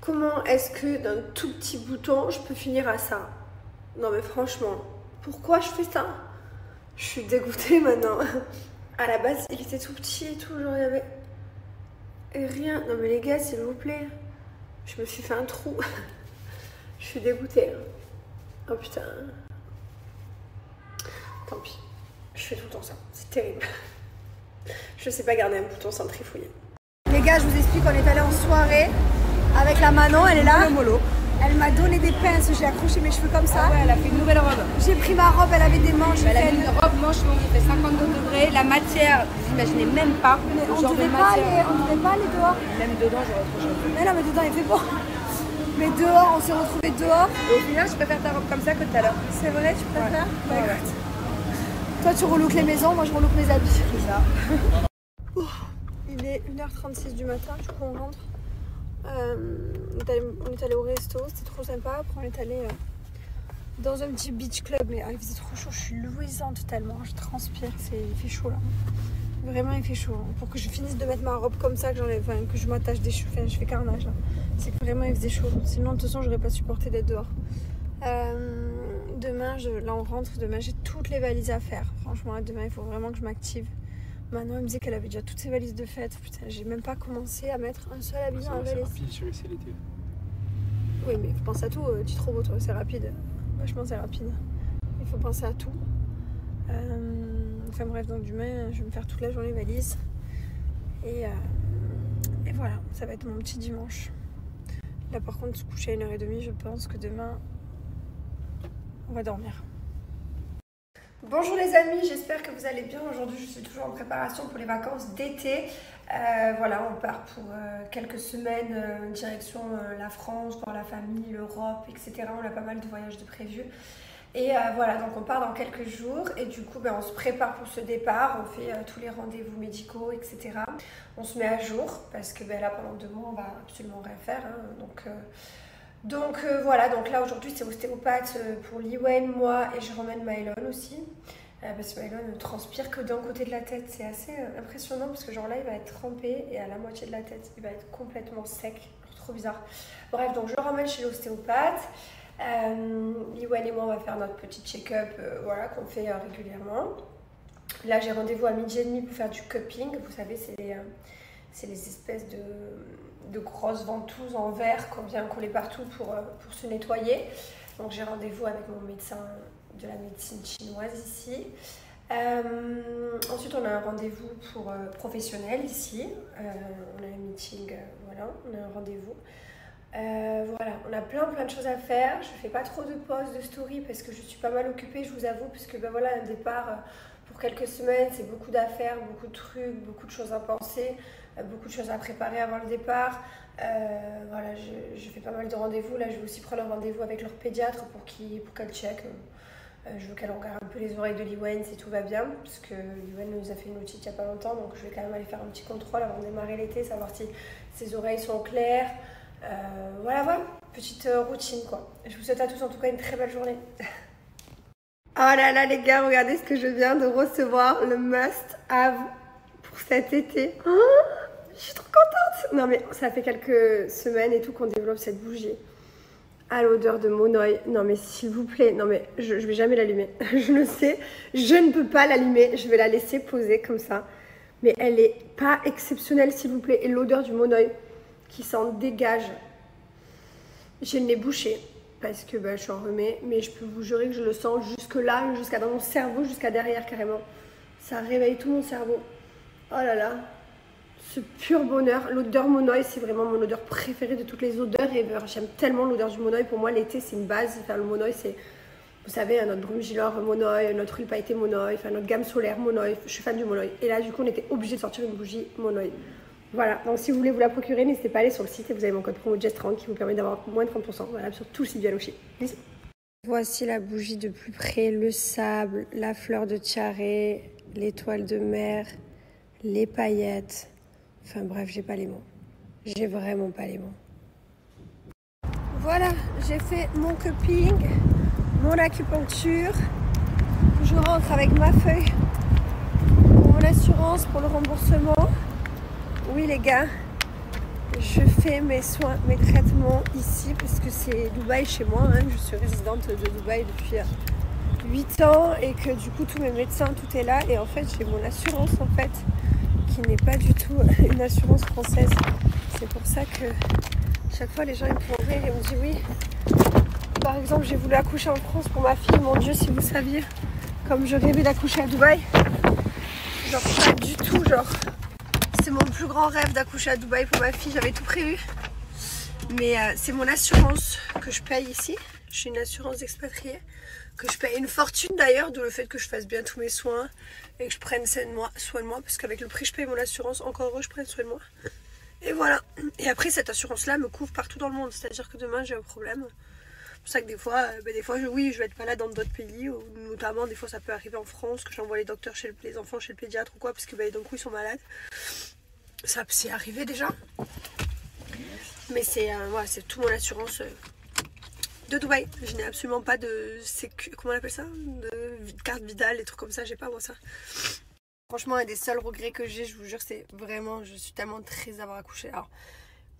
Comment est-ce que d'un tout petit bouton, je peux finir à ça? Non mais franchement, pourquoi je fais ça? Je suis dégoûtée maintenant. À la base, il était tout petit et tout, genre il y avait rien. Non mais les gars, s'il vous plaît, je me suis fait un trou. Je suis dégoûtée. Oh putain. Tant pis. Je fais tout le temps ça. C'est terrible. Je sais pas garder un bouton sans trifouiller. Les gars, je vous explique, on est allé en soirée avec la Manon, elle est là. Elle m'a donné des pinces, j'ai accroché mes cheveux comme ça. Ah ouais, elle a fait une nouvelle robe. J'ai pris ma robe, elle avait des manches. Elle a mis une robe manche longue, il fait 52 degrés. La matière, vous imaginez même pas. Mais on devait pas aller dehors. Même dedans, j'aurais trop chaud. Mais non, mais dedans il fait beau. Mais dehors, on s'est retrouvés dehors. Et au final, je préfère ta robe comme ça que tout à l'heure. C'est vrai, tu préfères? Ouais. Bah, écoute. Toi, tu relookes les maisons, moi je relook mes habits. C'est ça. Il est 1h36 du matin, du coup on rentre. On est allé au resto, c'était trop sympa. Après on est allé dans un petit beach club, mais il faisait trop chaud, je suis luisante tellement, je transpire, il fait chaud là. Vraiment il fait chaud. Pour que je finisse de mettre ma robe comme ça, que je m'attache des cheveux, je fais carnage là. C'est que vraiment il faisait chaud. Sinon de toute façon j'aurais pas supporté d'être dehors. Demain, là on rentre, demain j'ai toutes les valises à faire. Franchement demain il faut vraiment que je m'active. Manon elle me disait qu'elle avait déjà toutes ses valises de fête. Putain, j'ai même pas commencé à mettre un seul habit dans la valise. C'est rapide, c'est l'été. Oui, mais il faut penser à tout. Tu es trop beau, toi, c'est rapide. Vachement, c'est rapide. Il faut penser à tout. Enfin bref, donc demain, je vais me faire toute la journée valise. Et voilà, ça va être mon petit dimanche. Là, par contre, se coucher à 1h30, je pense que demain, on va dormir. Bonjour les amis, j'espère que vous allez bien. Aujourd'hui je suis toujours en préparation pour les vacances d'été. Voilà, on part pour quelques semaines direction la France, voir la famille, l'Europe, etc. On a pas mal de voyages de prévus. Et voilà, donc on part dans quelques jours et du coup on se prépare pour ce départ, on fait tous les rendez-vous médicaux, etc. On se met à jour parce que là pendant 2 mois on va absolument rien faire. Hein, donc voilà, donc là aujourd'hui c'est ostéopathe pour Liwen, moi et je ramène Mylon aussi. Parce que Mylon ne transpire que d'un côté de la tête, c'est assez impressionnant parce que genre là il va être trempé et à la moitié de la tête il va être complètement sec, trop bizarre. Bref, donc je le ramène chez l'ostéopathe. Liwen et moi on va faire notre petit check-up voilà, qu'on fait régulièrement. Là j'ai rendez-vous à 12h30 pour faire du cupping, vous savez c'est les espèces de grosses ventouses en verre qu'on vient coller partout pour se nettoyer. Donc j'ai rendez-vous avec mon médecin de la médecine chinoise ici. Ensuite on a un rendez-vous pour professionnel ici. On a un meeting, voilà, on a un rendez-vous. Voilà, on a plein de choses à faire. Je fais pas trop de posts de story parce que je suis pas mal occupée, je vous avoue, parce que voilà, un départ pour quelques semaines, c'est beaucoup d'affaires, beaucoup de trucs, beaucoup de choses à penser, beaucoup de choses à préparer avant le départ. Voilà, je fais pas mal de rendez-vous. Là, je vais aussi prendre un rendez-vous avec leur pédiatre pour qu'elle check. Je veux qu'elle regarde un peu les oreilles de Liwen si tout va bien, parce que Liwen nous a fait une otite il y a pas longtemps, donc je vais quand même aller faire un petit contrôle avant de démarrer l'été, savoir si ses oreilles sont claires. Voilà, petite routine quoi. Je vous souhaite à tous en tout cas une très belle journée. Oh là là les gars, regardez ce que je viens de recevoir, le must have pour cet été. Oh, je suis trop contente. Non mais ça fait quelques semaines et tout qu'on développe cette bougie à l'odeur de monoï. Non mais s'il vous plaît, non mais je vais jamais l'allumer. Je le sais, je ne peux pas l'allumer, je vais la laisser poser comme ça. Mais elle est pas exceptionnelle s'il vous plaît. Et l'odeur du monoï qui s'en dégage. J'ai le nez bouché parce que je suis en remet, mais je peux vous jurer que je le sens jusque là, jusqu'à dans mon cerveau, jusqu'à derrière carrément. Ça réveille tout mon cerveau. Oh là là, ce pur bonheur. L'odeur monoï, c'est vraiment mon odeur préférée de toutes les odeurs ever. J'aime tellement l'odeur du monoï. Pour moi, l'été, c'est une base. Enfin, le monoï, c'est, vous savez, notre Brumgilor monoï, notre huile pailletée monoï, enfin, notre gamme solaire monoï. Je suis fan du monoï. Et là, du coup, on était obligé de sortir une bougie monoï. Voilà, donc si vous voulez vous la procurer, n'hésitez pas à aller sur le site et vous avez mon code promo JESS30 qui vous permet d'avoir moins de 30%. Voilà, sur tout le site Bialochi. Bisous. Voici la bougie de plus près, le sable, la fleur de tiare, l'étoile de mer, les paillettes. Enfin bref, j'ai pas les mots. J'ai vraiment pas les mots. Voilà, j'ai fait mon cupping, mon acupuncture. Je rentre avec ma feuille pour mon assurance, pour le remboursement. Oui les gars, Je fais mes soins, mes traitements ici parce que c'est Dubaï chez moi. Hein. Je suis résidente de Dubaï depuis 8 ans et que du coup tous mes médecins, tout est là. Et en fait j'ai mon assurance en fait qui n'est pas du tout une assurance française. C'est pour ça que chaque fois les gens ils me font rire et me disent oui. Par exemple j'ai voulu accoucher en France pour ma fille. Mon Dieu, si vous saviez comme je rêvais d'accoucher à Dubaï. Genre pas du tout, genre c'est mon plus grand rêve d'accoucher à Dubaï pour ma fille, j'avais tout prévu. Mais c'est mon assurance que je paye ici. J'ai une assurance d'expatrié que je paye une fortune d'ailleurs, d'où le fait que je fasse bien tous mes soins et que je prenne soin de moi, parce qu'avec le prix je paye mon assurance, encore heureux je prenne soin de moi. Et voilà. Et après cette assurance là me couvre partout dans le monde, c'est à dire que demain j'ai un problème. C'est pour ça que des fois je vais être malade dans d'autres pays, ou notamment des fois ça peut arriver en France que j'envoie les docteurs les enfants chez le pédiatre ou quoi, parce que d'un coup ils sont malades. Ça c'est arrivé déjà. Mais c'est voilà, c'est tout mon assurance de Dubaï. Je n'ai absolument pas de comment on appelle ça, de carte Vidal, des trucs comme ça, j'ai pas moi ça. Franchement, un des seuls regrets que j'ai, je vous jure, c'est vraiment, je suis tellement triste d'avoir accouché. Alors,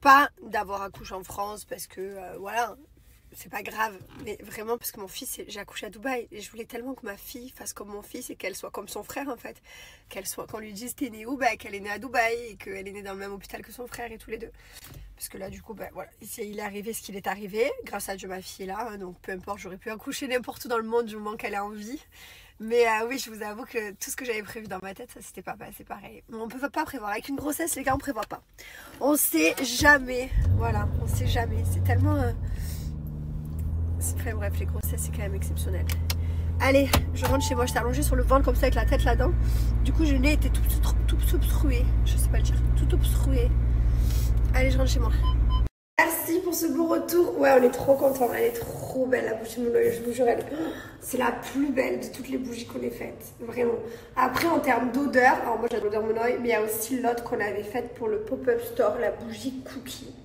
pas d'avoir accouché en France parce que voilà, c'est pas grave, mais vraiment parce que mon fils, j'ai accouché à Dubaï et je voulais tellement que ma fille fasse comme mon fils et qu'elle soit comme son frère en fait. Qu'elle soit, qu'on lui dise t'es née où, qu'elle est née à Dubaï et qu'elle est née dans le même hôpital que son frère et tous les deux. Parce que là du coup, voilà, ici il est arrivé ce qu'il est arrivé, grâce à Dieu ma fille est là, hein, donc peu importe, j'aurais pu accoucher n'importe où dans le monde du moment qu'elle a envie. Mais oui, je vous avoue que tout ce que j'avais prévu dans ma tête, ça s'était pas passé pareil. On ne peut pas prévoir, avec une grossesse les gars on prévoit pas. On sait jamais, voilà, on sait jamais, c'est tellement... Enfin bref, les grossesses c'est quand même exceptionnel. Allez, je rentre chez moi, j'étais allongée sur le ventre comme ça avec la tête là-dedans. Du coup, je n'ai été tout obstrué. Je sais pas le dire, tout obstrué. Allez, je rentre chez moi. Merci pour ce beau retour. Ouais, on est trop contents. Elle est trop belle la bougie de mon oeil, je vous jure. C'est la plus belle de toutes les bougies qu'on ait faites. Vraiment. Après, en termes d'odeur, alors moi j'adore l'odeur de mon oeil, mais il y a aussi l'autre qu'on avait faite pour le pop-up store, la bougie cookie.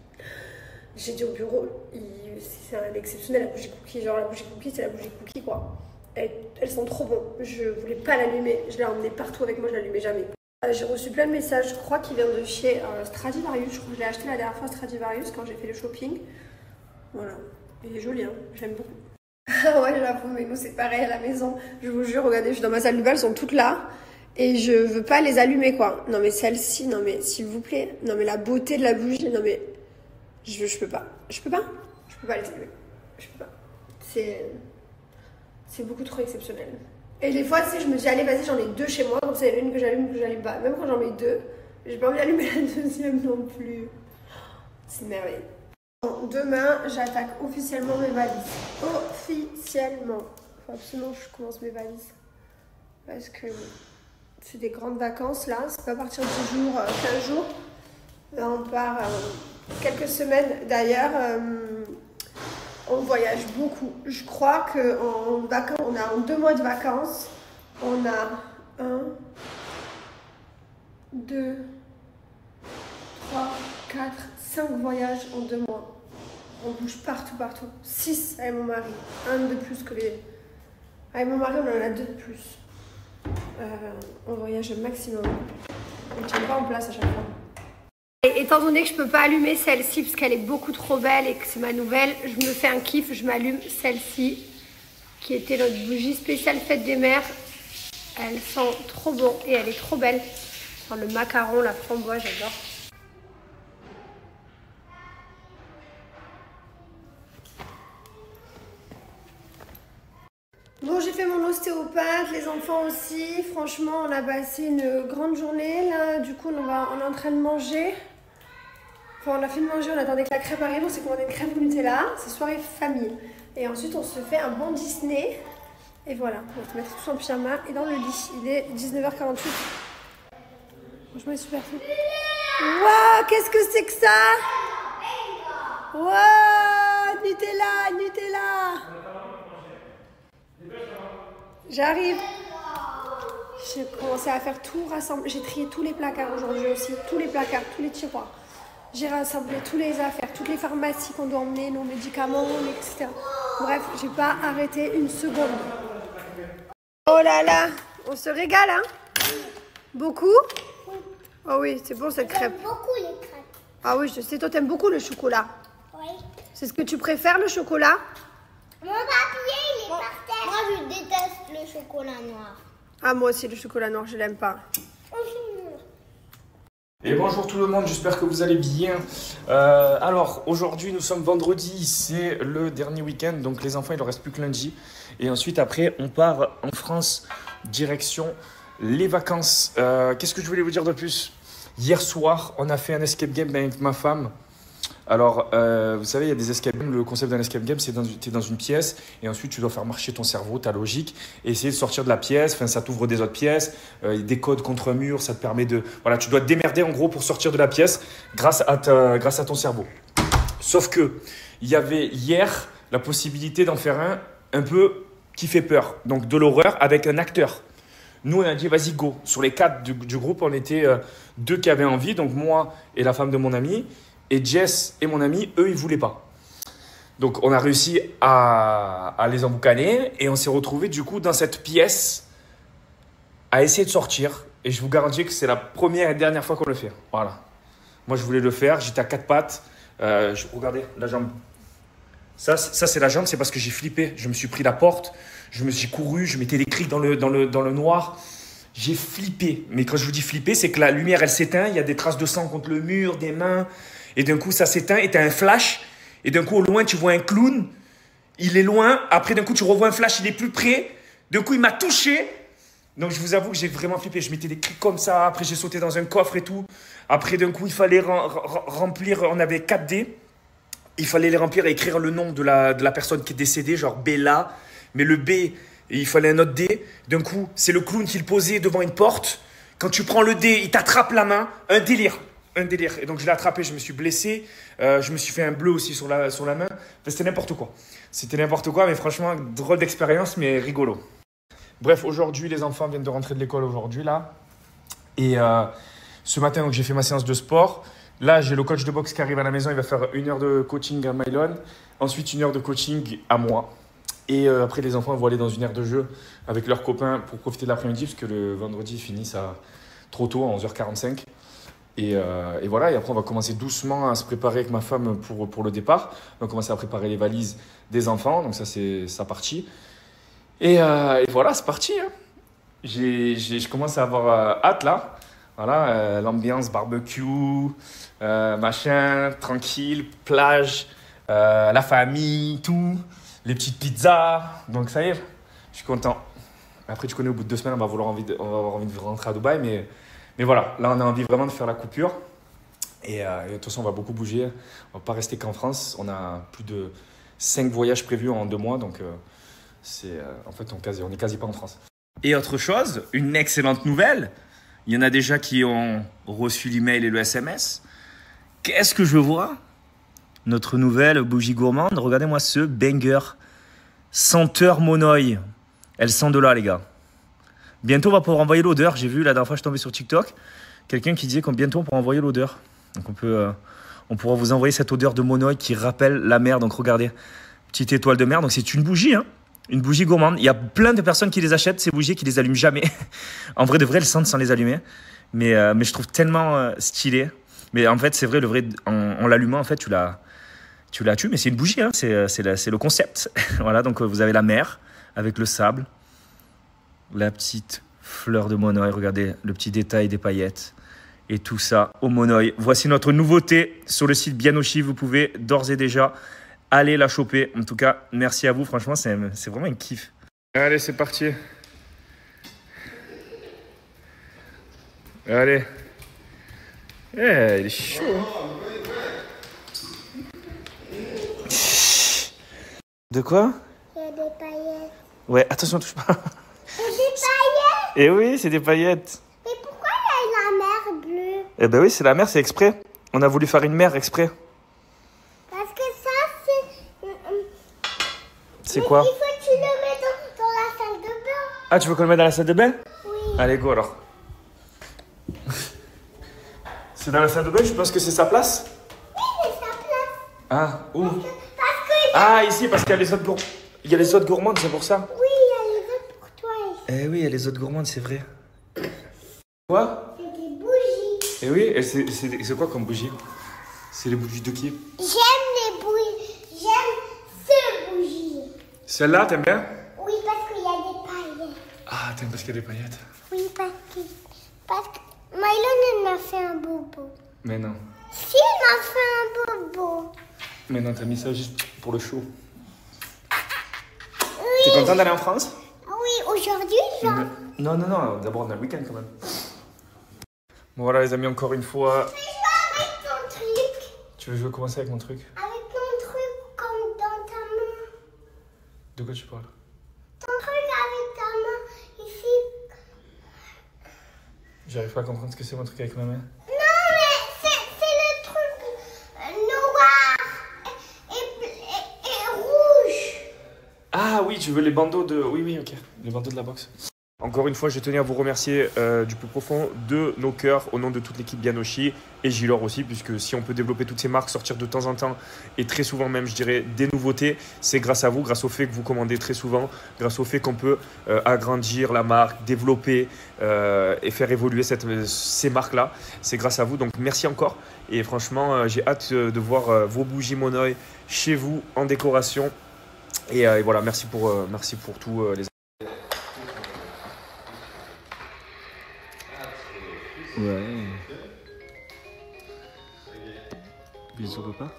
J'ai dit au bureau, c'est un exceptionnel la bougie cookie. Genre la bougie cookie, c'est la bougie cookie quoi. Elles sont trop bonnes. Je voulais pas l'allumer. Je l'ai emmenée partout avec moi, je l'allumais jamais. J'ai reçu plein de messages, je crois qu'il vient de chez Stradivarius. Je crois que je l'ai acheté la dernière fois Stradivarius quand j'ai fait le shopping. Voilà. Il est joli, hein. J'aime beaucoup. Ah ouais, j'avoue, mais nous c'est pareil à la maison. Je vous jure, regardez, je suis dans ma salle de bain, elles sont toutes là. Et je veux pas les allumer quoi. Non mais celle-ci, non mais s'il vous plaît. Non mais la beauté de la bougie, non mais... Je peux pas. Je peux pas les allumer. Je peux pas. C'est beaucoup trop exceptionnel. Et des fois, tu sais, je me dis, allez, vas-y, j'en ai deux chez moi. Comme ça, il y en a une que j'allume pas. Même quand j'en mets deux, j'ai pas envie d'allumer la deuxième non plus. C'est merveilleux. Bon, demain, j'attaque officiellement mes valises. Officiellement. Faut absolument que je commence mes valises. Parce que c'est des grandes vacances, là. C'est pas à partir de 10 jours, 15 jours. Là, on part quelques semaines. D'ailleurs, on voyage beaucoup. Je crois qu'en vacances, on a en 2 mois de vacances, on a 1, 2, 3, 4, 5 voyages en 2 mois. On bouge partout. 6 avec mon mari. 1 de plus que les... Avec mon mari, on en a 2 de plus. On voyage au maximum. On ne tient pas en place à chaque fois. Et étant donné que je peux pas allumer celle-ci parce qu'elle est beaucoup trop belle et que c'est ma nouvelle, je me fais un kiff, je m'allume celle-ci qui était notre bougie spéciale fête des mères. Elle sent trop bon et elle est trop belle. Dans le macaron, la framboise, j'adore. Bon, j'ai fait mon ostéopathe, les enfants aussi. Franchement, on a passé une grande journée. Là, du coup, on est en train de manger. Enfin, on a fait de manger, on attendait que la crêpe arrive. On s'est commandé une crêpe au Nutella. C'est soirée famille. Et ensuite, on se fait un bon Disney. Et voilà, on va se mettre tous en pyjama et dans le lit. Il est 19h48. Franchement, il est super fou. Waouh, qu'est-ce que c'est que ça? Waouh, Nutella. J'arrive. J'ai commencé à faire tout rassembler. J'ai trié tous les placards aujourd'hui aussi. Tous les placards, tous les tiroirs. J'ai rassemblé toutes les affaires, toutes les pharmacies qu'on doit emmener, nos médicaments, etc. Bref, j'ai pas arrêté une seconde. Oh là là, on se régale, hein? Beaucoup? Oh oui, c'est bon cette crêpe. J'aime beaucoup les crêpes. Ah oui, je sais, toi t'aimes beaucoup le chocolat. Oui. C'est ce que tu préfères, le chocolat? Mon papier, il est par terre. Moi, je déteste le chocolat noir. Ah, moi aussi, le chocolat noir, je l'aime pas. Et bonjour tout le monde, j'espère que vous allez bien. Alors aujourd'hui nous sommes vendredi, c'est le dernier week-end, donc les enfants il leur reste plus que lundi. Et ensuite après on part en France, direction les vacances. Qu'est-ce que je voulais vous dire de plus? Hier soir on a fait un escape game avec ma femme. Alors, vous savez, il y a des escape games. Le concept d'un escape game, c'est tu es dans une pièce et ensuite tu dois faire marcher ton cerveau, ta logique, et essayer de sortir de la pièce. Enfin, ça t'ouvre des autres pièces, des codes contre un mur, ça te permet de. Voilà, tu dois te démerder en gros pour sortir de la pièce grâce à ton cerveau. Sauf que il y avait hier la possibilité d'en faire un peu qui fait peur, donc de l'horreur avec un acteur. Nous, on a dit vas-y, go. Sur les 4 du groupe, on était 2 qui avaient envie, donc moi et la femme de mon ami. Et Jess et mon ami, eux, ils ne voulaient pas. Donc, on a réussi à les emboucaner et on s'est retrouvés du coup dans cette pièce à essayer de sortir. Et je vous garantis que c'est la première et dernière fois qu'on le fait. Voilà. Moi, je voulais le faire. J'étais à 4 pattes. Regardez la jambe. Ça c'est la jambe. C'est parce que j'ai flippé. Je me suis pris la porte. J'ai couru. Je mettais des cris dans le noir. J'ai flippé. Mais quand je vous dis flipper, c'est que la lumière, elle s'éteint. Il y a des traces de sang contre le mur, des mains. Et d'un coup, ça s'éteint et tu as un flash. Et d'un coup, au loin, tu vois un clown. Il est loin. Après, d'un coup, tu revois un flash, il est plus près. D'un coup, il m'a touché. Donc, je vous avoue que j'ai vraiment flippé. Je mettais des cris comme ça. Après, j'ai sauté dans un coffre et tout. Après, d'un coup, il fallait remplir. On avait 4 dés. Il fallait les remplir et écrire le nom de la personne qui est décédée, genre Bella. Mais le B, il fallait un autre dé. D'un coup, c'est le clown qui le posait devant une porte. Quand tu prends le dé, il t'attrape la main. Un délire. Et donc je l'ai attrapé, je me suis blessé, je me suis fait un bleu aussi sur la main. Enfin, c'était n'importe quoi. C'était n'importe quoi, mais franchement, drôle d'expérience, mais rigolo. Bref, aujourd'hui, les enfants viennent de rentrer de l'école aujourd'hui, là. Et ce matin, donc, j'ai fait ma séance de sport. Là, j'ai le coach de boxe qui arrive à la maison, il va faire 1 heure de coaching à Mylon. Ensuite, 1 heure de coaching à moi. Et après, les enfants vont aller dans une aire de jeu avec leurs copains pour profiter de l'après-midi, parce que le vendredi, ils finissent trop tôt, à 11h45. Et voilà, et après on va commencer doucement à se préparer avec ma femme pour le départ. On va commencer à préparer les valises des enfants, donc ça c'est sa partie. Et voilà, c'est parti. Hein. Je commence à avoir hâte là. Voilà, l'ambiance barbecue, machin, tranquille, plage, la famille, tout, les petites pizzas. Donc ça y est, je suis content. Après tu connais, au bout de 2 semaines, on va avoir envie de rentrer à Dubaï, mais voilà, là on a envie vraiment de faire la coupure. Et de toute façon, on va beaucoup bouger. On ne va pas rester qu'en France. On a plus de 5 voyages prévus en 2 mois. Donc, en fait, on n'est quasi pas en France. Et autre chose, une excellente nouvelle. Il y en a déjà qui ont reçu l'email et le SMS. Qu'est-ce que je vois? Notre nouvelle bougie gourmande. Regardez-moi ce banger. Senteur Monoï. Elle sent de là, les gars. Bientôt, on va pouvoir envoyer l'odeur. J'ai vu, la dernière fois, je suis tombé sur TikTok. Quelqu'un qui disait qu'on bientôt, on pourra envoyer l'odeur. Donc, on pourra vous envoyer cette odeur de Monoï qui rappelle la mer. Donc, regardez, petite étoile de mer. Donc, c'est une bougie, hein. Une bougie gourmande. Il y a plein de personnes qui les achètent, ces bougies, qui les allument jamais. En vrai, de vrai, elles sentent sans les allumer. Mais je trouve tellement stylé. Mais en fait, c'est vrai, en l'allumant, en fait, tu la tues. Mais c'est une bougie, hein. C'est le concept. Voilà, donc vous avez la mer avec le sable. La petite fleur de Monoï, regardez le petit détail des paillettes et tout ça au Monoï. Voici notre nouveauté sur le site Bianoshi. Vous pouvez d'ores et déjà aller la choper. En tout cas, merci à vous. Franchement, c'est vraiment un kiff. Allez, c'est parti. Allez. Il est chaud. De quoi? Il y a des paillettes. Ouais, attention, touche pas. Et des paillettes? Eh oui, c'est des paillettes. Mais pourquoi il y a la mer bleue? Eh ben oui, c'est la mer, c'est exprès. On a voulu faire une mer exprès. Parce que ça, C'est quoi? il faut que tu le mets dans la salle de bain. Ah, tu veux qu'on le mette dans la salle de bain? Oui. Allez, go alors. C'est dans la salle de bain, je pense que c'est sa place? Oui, c'est sa place. Ah, où? Parce que Ah, ici, parce qu'il y a les autres gourmandes. Il y a les autres gourmandes, c'est pour ça. oui, il y a les autres pour toi ici. Eh oui, il y a les autres gourmandes, c'est vrai. Quoi? C'est des bougies. Eh oui, et c'est quoi comme bougie? C'est les bougies de qui? J'aime les bougies. J'aime ces bougies. Celle-là, t'aimes bien? Oui, parce qu'il y a des paillettes. Ah, t'aimes parce qu'il y a des paillettes? Oui, parce que Mylon, elle m'a fait un bobo. Mais non. Si, elle m'a fait un bobo. Mais non, t'as mis ça juste pour le show. Oui. T'es content d'aller en France? Oui, aujourd'hui, genre. Non, non, non, d'abord on a le week-end quand même. Bon voilà les amis, encore une fois. Je vais avec ton truc. Tu veux jouer commencer avec mon truc? Avec ton truc comme dans ta main. De quoi tu parles? Ton truc avec ta main, ici. J'arrive pas à comprendre ce que c'est mon truc avec ma main. Non, mais c'est le truc noir et rouge. Ah oui, tu veux les bandeaux de... Oui, oui, ok. Les bandeaux de la boxe. Encore une fois, je tenais à vous remercier du plus profond de nos cœurs, au nom de toute l'équipe Bianoshi et Gilor aussi, puisque si on peut développer toutes ces marques, sortir de temps en temps, et très souvent même, je dirais, des nouveautés, c'est grâce à vous, grâce au fait que vous commandez très souvent, grâce au fait qu'on peut agrandir la marque, développer et faire évoluer ces marques-là. C'est grâce à vous, donc merci encore. Et franchement, j'ai hâte de voir vos bougies Monoï chez vous en décoration. Et voilà, merci pour tout les. Ouais. Bisous papa.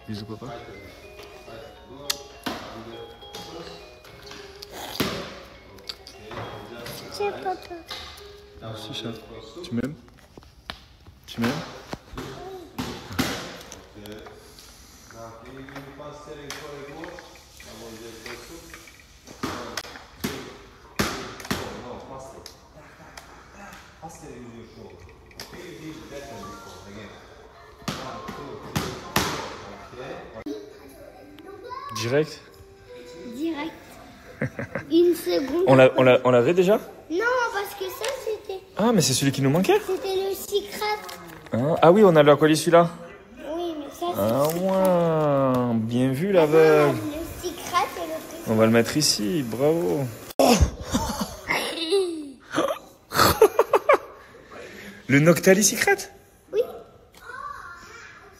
Bisous papa. C'est papa. Merci chat. Tu m'aimes? Tu m'aimes? Direct? Direct. Une seconde. On l'avait déjà? Non, parce que ça, c'était Ah, mais c'est celui qui nous manquait? le secret. Ah oui, on a le colis celui-là. Oui, mais ça, c'est Ah ouais, bien vu l'aveugle. le secret et le On va le mettre ici, bravo. Le Noctali Secret? Oui.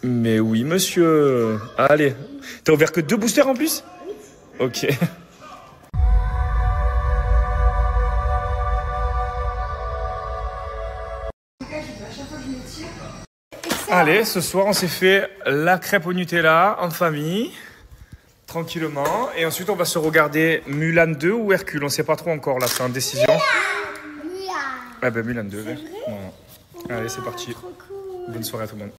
Mais oui, monsieur. Allez. T'as ouvert que 2 boosters en plus? Oui. Ok. Allez, ce soir, on s'est fait la crêpe au Nutella en famille. Tranquillement. Et ensuite, on va se regarder Mulan 2 ou Hercule. On sait pas trop encore, là, c'est en décision. Mulan. Ah ben Mulan 2. Voilà. Allez, c'est parti. Trop cool. Bonne soirée à tout le monde.